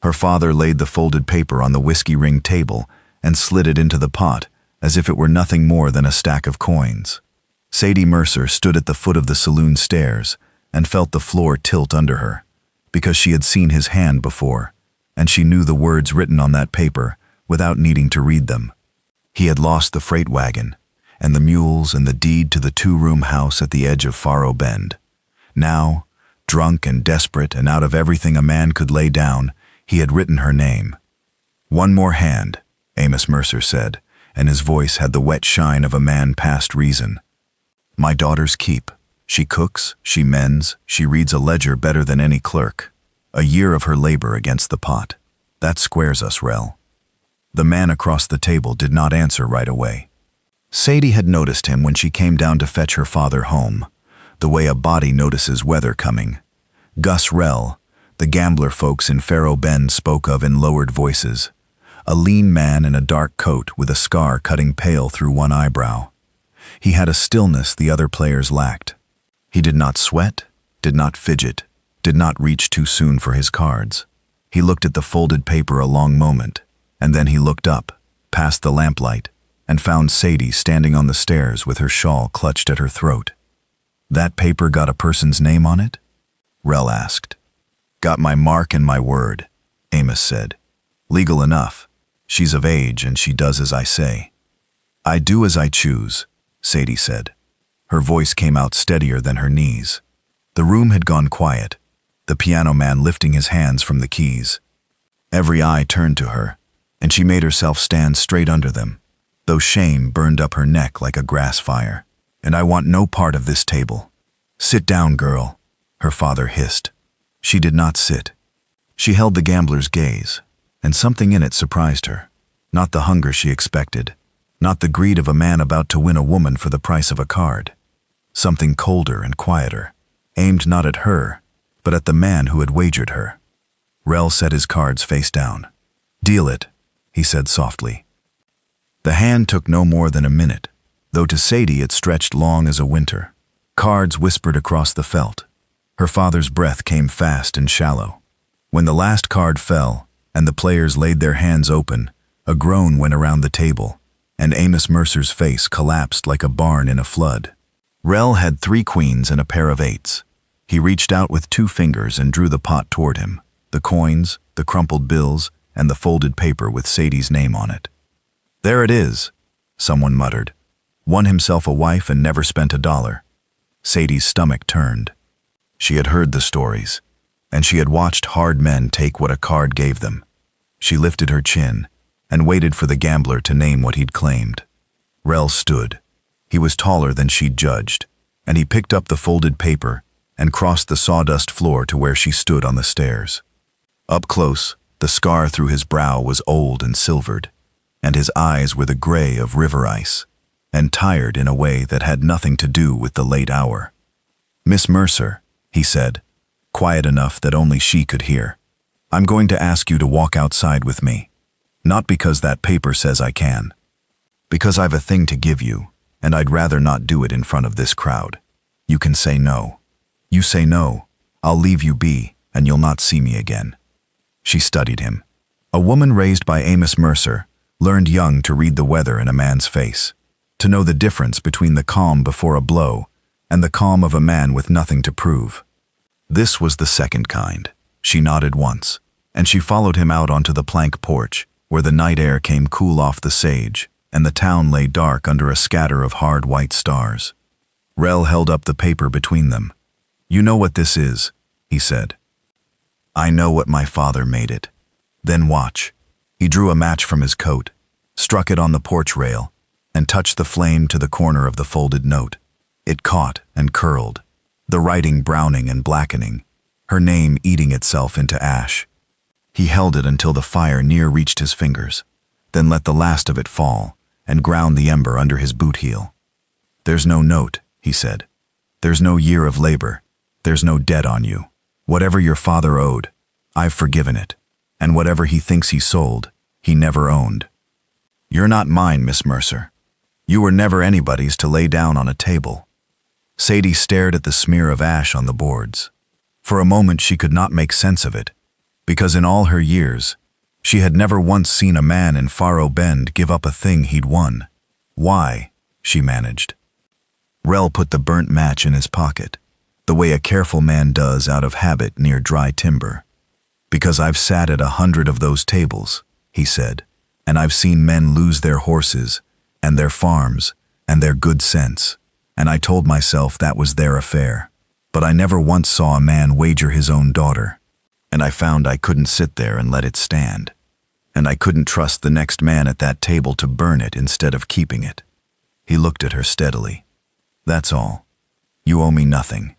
Her father laid the folded paper on the whiskey-ringed table and slid it into the pot, as if it were nothing more than a stack of coins. Sadie Mercer stood at the foot of the saloon stairs and felt the floor tilt under her, because she had seen his hand before, and she knew the words written on that paper without needing to read them. He had lost the freight wagon, and the mules and the deed to the two-room house at the edge of Faro Bend. Now, drunk and desperate and out of everything a man could lay down, he had written her name. "One more hand," Amos Mercer said, and his voice had the wet shine of a man past reason. "My daughter's keep. She cooks, she mends, she reads a ledger better than any clerk. A year of her labor against the pot. That squares us, Rel." The man across the table did not answer right away. Sadie had noticed him when she came down to fetch her father home, the way a body notices weather coming. Gus Rel, the gambler folks in Faro Bend spoke of in lowered voices, a lean man in a dark coat with a scar cutting pale through one eyebrow. He had a stillness the other players lacked. He did not sweat, did not fidget, did not reach too soon for his cards. He looked at the folded paper a long moment, and then he looked up, past the lamplight, and found Sadie standing on the stairs with her shawl clutched at her throat. "That paper got a person's name on it?" Rel asked. "Got my mark and my word," Amos said. "Legal enough. She's of age and she does as I say." "I do as I choose," Sadie said. Her voice came out steadier than her knees. The room had gone quiet, the piano man lifting his hands from the keys. Every eye turned to her, and she made herself stand straight under them, though shame burned up her neck like a grass fire. "And I want no part of this table." "Sit down, girl," her father hissed. She did not sit. She held the gambler's gaze, and something in it surprised her. Not the hunger she expected, not the greed of a man about to win a woman for the price of a card. Something colder and quieter, aimed not at her, but at the man who had wagered her. Rel set his cards face down. "Deal it," he said softly. The hand took no more than a minute, though to Sadie it stretched long as a winter. Cards whispered across the felt. Her father's breath came fast and shallow. When the last card fell, and the players laid their hands open, a groan went around the table, and Amos Mercer's face collapsed like a barn in a flood. Rel had 3 queens and a pair of 8s. He reached out with 2 fingers and drew the pot toward him, the coins, the crumpled bills, and the folded paper with Sadie's name on it. "There it is," someone muttered. "Won himself a wife and never spent a dollar." Sadie's stomach turned. She had heard the stories, and she had watched hard men take what a card gave them. She lifted her chin and waited for the gambler to name what he'd claimed. Rel stood. He was taller than she'd judged, and he picked up the folded paper and crossed the sawdust floor to where she stood on the stairs. Up close, the scar through his brow was old and silvered, and his eyes were the gray of river ice, and tired in a way that had nothing to do with the late hour. "Miss Mercer," he said, quiet enough that only she could hear, "I'm going to ask you to walk outside with me. Not because that paper says I can. Because I've a thing to give you, and I'd rather not do it in front of this crowd. You can say no. You say no, I'll leave you be, and you'll not see me again." She studied him. A woman raised by Amos Mercer learned young to read the weather in a man's face, to know the difference between the calm before a blow and the calm of a man with nothing to prove. This was the second kind. She nodded once, and she followed him out onto the plank porch, where the night air came cool off the sage, and the town lay dark under a scatter of hard white stars. Rel held up the paper between them. "You know what this is," he said. "I know what my father made it. Then watch." He drew a match from his coat, struck it on the porch rail, and touched the flame to the corner of the folded note. It caught and curled, the writing browning and blackening, her name eating itself into ash. He held it until the fire near reached his fingers, then let the last of it fall and ground the ember under his boot heel. "There's no note," he said. "There's no year of labor. There's no debt on you. Whatever your father owed, I've forgiven it, and whatever he thinks he sold, he never owned. You're not mine, Miss Mercer. You were never anybody's to lay down on a table." Sadie stared at the smear of ash on the boards. For a moment she could not make sense of it. because in all her years, she had never once seen a man in Faro Bend give up a thing he'd won. Why? She managed. Rel put the burnt match in his pocket, the way a careful man does out of habit near dry timber. Because I've sat at 100 of those tables, he said, and I've seen men lose their horses, and their farms, and their good sense, and I told myself that was their affair. But I never once saw a man wager his own daughter, and I found I couldn't sit there and let it stand. And I couldn't trust the next man at that table to burn it instead of keeping it. He looked at her steadily. That's all. You owe me nothing.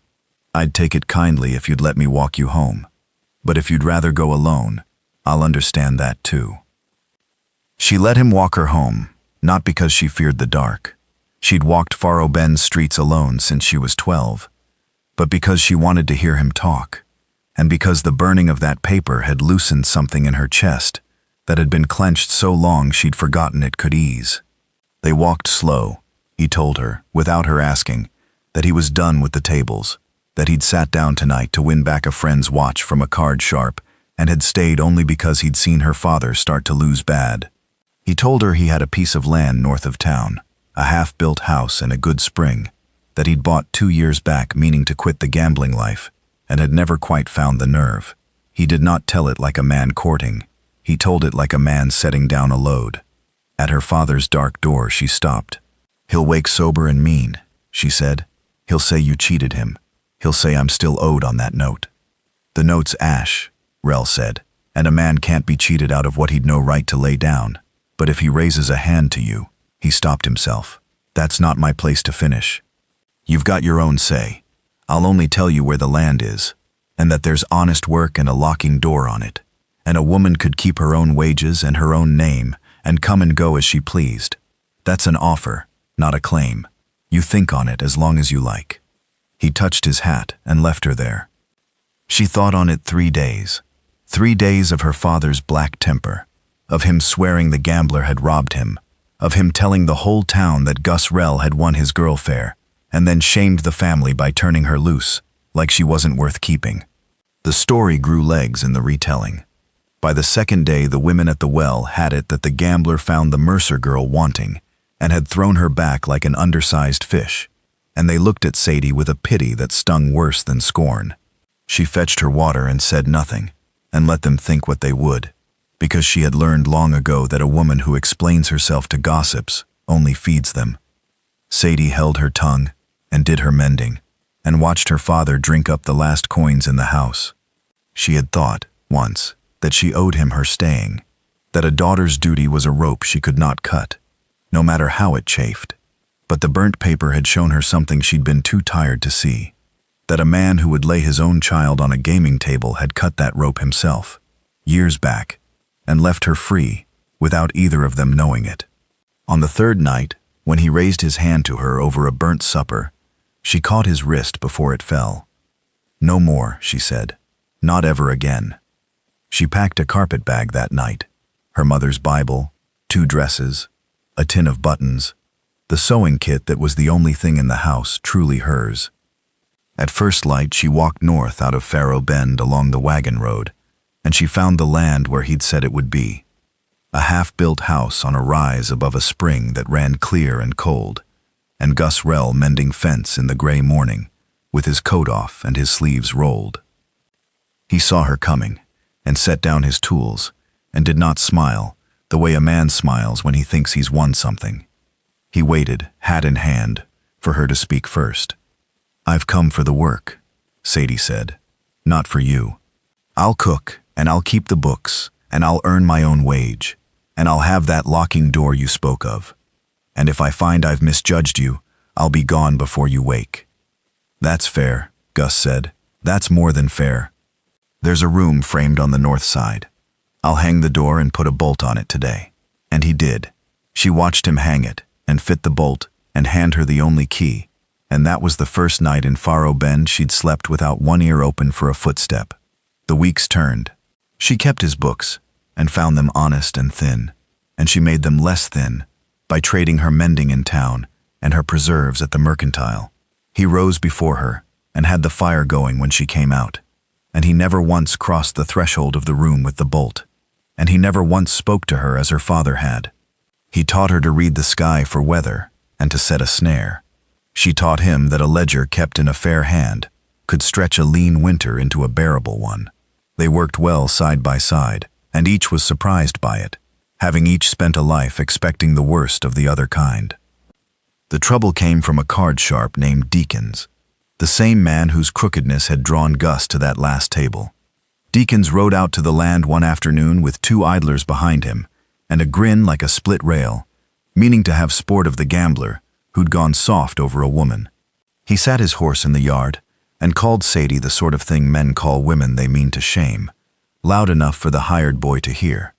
I'd take it kindly if you'd let me walk you home. But if you'd rather go alone, I'll understand that too. She let him walk her home, not because she feared the dark. She'd walked Faro Bend streets alone since she was 12, but because she wanted to hear him talk, and because the burning of that paper had loosened something in her chest that had been clenched so long she'd forgotten it could ease. They walked slow. He told her, without her asking, that he was done with the tables, that he'd sat down tonight to win back a friend's watch from a card sharp, and had stayed only because he'd seen her father start to lose bad. He told her he had a piece of land north of town, a half-built house and a good spring, that he'd bought 2 years back meaning to quit the gambling life, and had never quite found the nerve. He did not tell it like a man courting. He told it like a man setting down a load. At her father's dark door she stopped. He'll wake sober and mean, she said. He'll say you cheated him. He'll say I'm still owed on that note. The note's ash, Rel said, and a man can't be cheated out of what he'd no right to lay down. But if he raises a hand to you, he stopped himself. That's not my place to finish. You've got your own say. I'll only tell you where the land is, and that there's honest work and a locking door on it, and a woman could keep her own wages and her own name and come and go as she pleased. That's an offer, not a claim. You think on it as long as you like. He touched his hat and left her there. She thought on it 3 days. 3 days of her father's black temper, of him swearing the gambler had robbed him, of him telling the whole town that Gus Rel had won his girl fair, and then shamed the family by turning her loose, like she wasn't worth keeping. The story grew legs in the retelling. By the second day, the women at the well had it that the gambler found the Mercer girl wanting, and had thrown her back like an undersized fish, and they looked at Sadie with a pity that stung worse than scorn. She fetched her water and said nothing, and let them think what they would, because she had learned long ago that a woman who explains herself to gossips only feeds them. Sadie held her tongue and did her mending, and watched her father drink up the last coins in the house. She had thought, once, that she owed him her staying, that a daughter's duty was a rope she could not cut, no matter how it chafed. But the burnt paper had shown her something she'd been too tired to see, that a man who would lay his own child on a gaming table had cut that rope himself, years back, and left her free, without either of them knowing it. On the third night, when he raised his hand to her over a burnt supper, she caught his wrist before it fell. No more, she said. Not ever again. She packed a carpet bag that night, her mother's Bible, 2 dresses, a tin of buttons, the sewing kit that was the only thing in the house truly hers. At first light, she walked north out of Faro Bend along the wagon road, and she found the land where he'd said it would be. A half-built house on a rise above a spring that ran clear and cold, and Gus Rel mending fence in the gray morning, with his coat off and his sleeves rolled. He saw her coming, and set down his tools, and did not smile, the way a man smiles when he thinks he's won something. He waited, hat in hand, for her to speak first. I've come for the work, Sadie said. Not for you. I'll cook, and I'll keep the books, and I'll earn my own wage, and I'll have that locking door you spoke of. And if I find I've misjudged you, I'll be gone before you wake. That's fair, Gus said. That's more than fair. There's a room framed on the north side. I'll hang the door and put a bolt on it today. And he did. She watched him hang it, and fit the bolt, and hand her the only key. And that was the first night in Faro Bend she'd slept without one ear open for a footstep. The weeks turned. She kept his books, and found them honest and thin, and she made them less thin by trading her mending in town and her preserves at the mercantile. He rose before her and had the fire going when she came out. and he never once crossed the threshold of the room with the bolt, and he never once spoke to her as her father had. He taught her to read the sky for weather and to set a snare. She taught him that a ledger kept in a fair hand could stretch a lean winter into a bearable one. They worked well side by side, and each was surprised by it, having each spent a life expecting the worst of the other kind. The trouble came from a card sharp named Deakins, the same man whose crookedness had drawn Gus to that last table. Deakins rode out to the land one afternoon with 2 idlers behind him, and a grin like a split rail, meaning to have sport of the gambler who'd gone soft over a woman. He sat his horse in the yard and called Sadie the sort of thing men call women they mean to shame, loud enough for the hired boy to hear.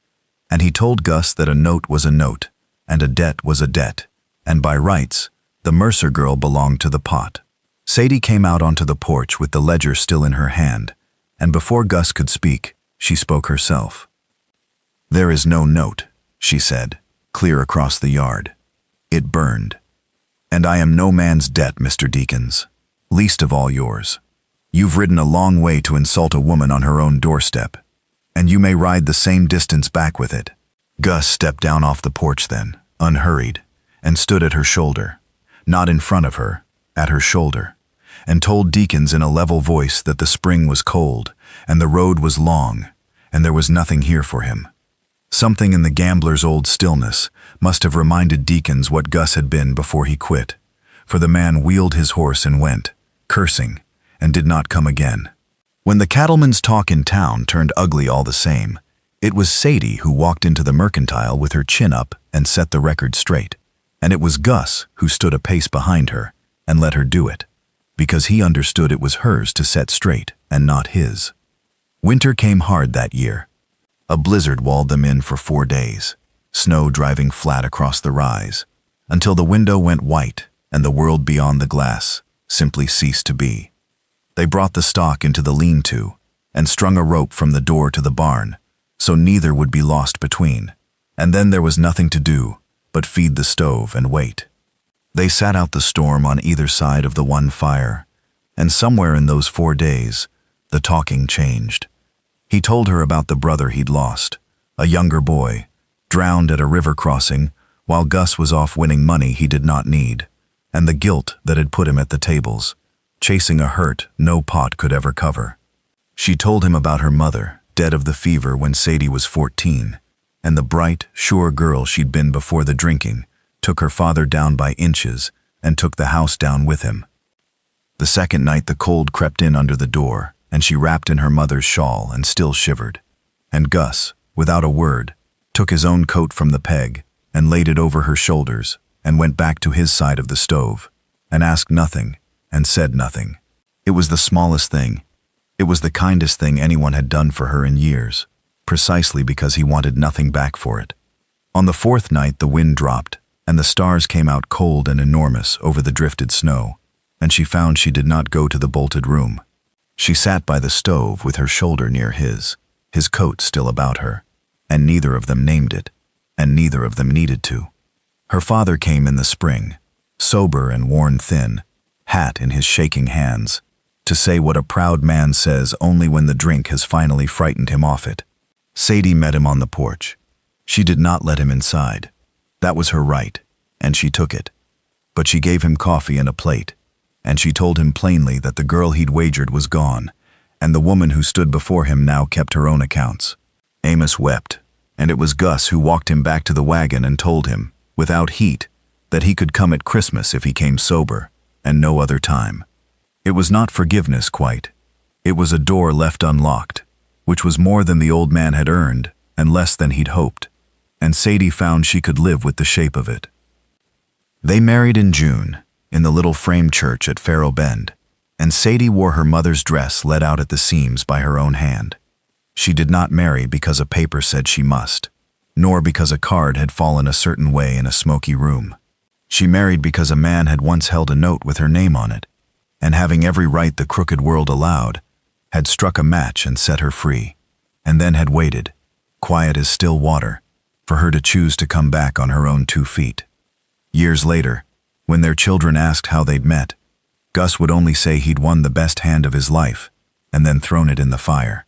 And he told Gus that a note was a note, and a debt was a debt, and by rights, the Mercer girl belonged to the pot. Sadie came out onto the porch with the ledger still in her hand, and before Gus could speak, she spoke herself. "There is no note," she said, clear across the yard. "It burned. And I am no man's debt, Mr. Deakins, least of all yours. You've ridden a long way to insult a woman on her own doorstep, and you may ride the same distance back with it." Gus stepped down off the porch then, unhurried, and stood at her shoulder, not in front of her, at her shoulder, and told Deakins in a level voice that the spring was cold, and the road was long, and there was nothing here for him. Something in the gambler's old stillness must have reminded Deakins what Gus had been before he quit, for the man wheeled his horse and went, cursing, and did not come again. When the cattleman's talk in town turned ugly all the same, it was Sadie who walked into the mercantile with her chin up and set the record straight, and it was Gus who stood a pace behind her and let her do it, because he understood it was hers to set straight and not his. Winter came hard that year. A blizzard walled them in for 4 days, snow driving flat across the rise, until the window went white and the world beyond the glass simply ceased to be. They brought the stock into the lean-to and strung a rope from the door to the barn, so neither would be lost between, and then there was nothing to do but feed the stove and wait. They sat out the storm on either side of the one fire, and somewhere in those 4 days, the talking changed. He told her about the brother he'd lost, a younger boy, drowned at a river crossing while Gus was off winning money he did not need, and the guilt that had put him at the tables, chasing a hurt no pot could ever cover. She told him about her mother, dead of the fever when Sadie was 14, and the bright, sure girl she'd been before the drinking, took her father down by inches and took the house down with him. The second night the cold crept in under the door, and she wrapped in her mother's shawl and still shivered. And Gus, without a word, took his own coat from the peg and laid it over her shoulders and went back to his side of the stove and asked nothing and said nothing. It was the smallest thing. It was the kindest thing anyone had done for her in years, precisely because he wanted nothing back for it. On the 4th night the wind dropped, and the stars came out cold and enormous over the drifted snow, and she found she did not go to the bolted room. She sat by the stove with her shoulder near his coat still about her, and neither of them named it, and neither of them needed to. Her father came in the spring, sober and worn thin, hat in his shaking hands, to say what a proud man says only when the drink has finally frightened him off it. Sadie met him on the porch. She did not let him inside. That was her right, and she took it. But she gave him coffee and a plate, and she told him plainly that the girl he'd wagered was gone, and the woman who stood before him now kept her own accounts. Amos wept, and it was Gus who walked him back to the wagon and told him, without heat, that he could come at Christmas if he came sober, and no other time. It was not forgiveness quite. It was a door left unlocked, which was more than the old man had earned and less than he'd hoped, and Sadie found she could live with the shape of it. They married in June, in the little frame church at Faro Bend, and Sadie wore her mother's dress let out at the seams by her own hand. She did not marry because a paper said she must, nor because a card had fallen a certain way in a smoky room. She married because a man had once held a note with her name on it, and having every right the crooked world allowed, had struck a match and set her free, and then had waited, quiet as still water, for her to choose to come back on her own 2 feet. Years later, when their children asked how they'd met, Gus would only say he'd won the best hand of his life, and then thrown it in the fire.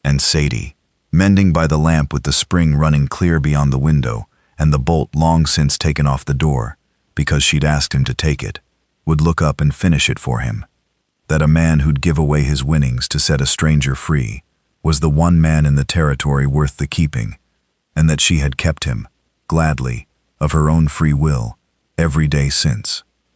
And Sadie, mending by the lamp with the spring running clear beyond the window and the bolt long since taken off the door, because she'd asked him to take it, would look up and finish it for him. That a man who'd give away his winnings to set a stranger free was the one man in the territory worth the keeping, and that she had kept him, gladly, of her own free will, every day since.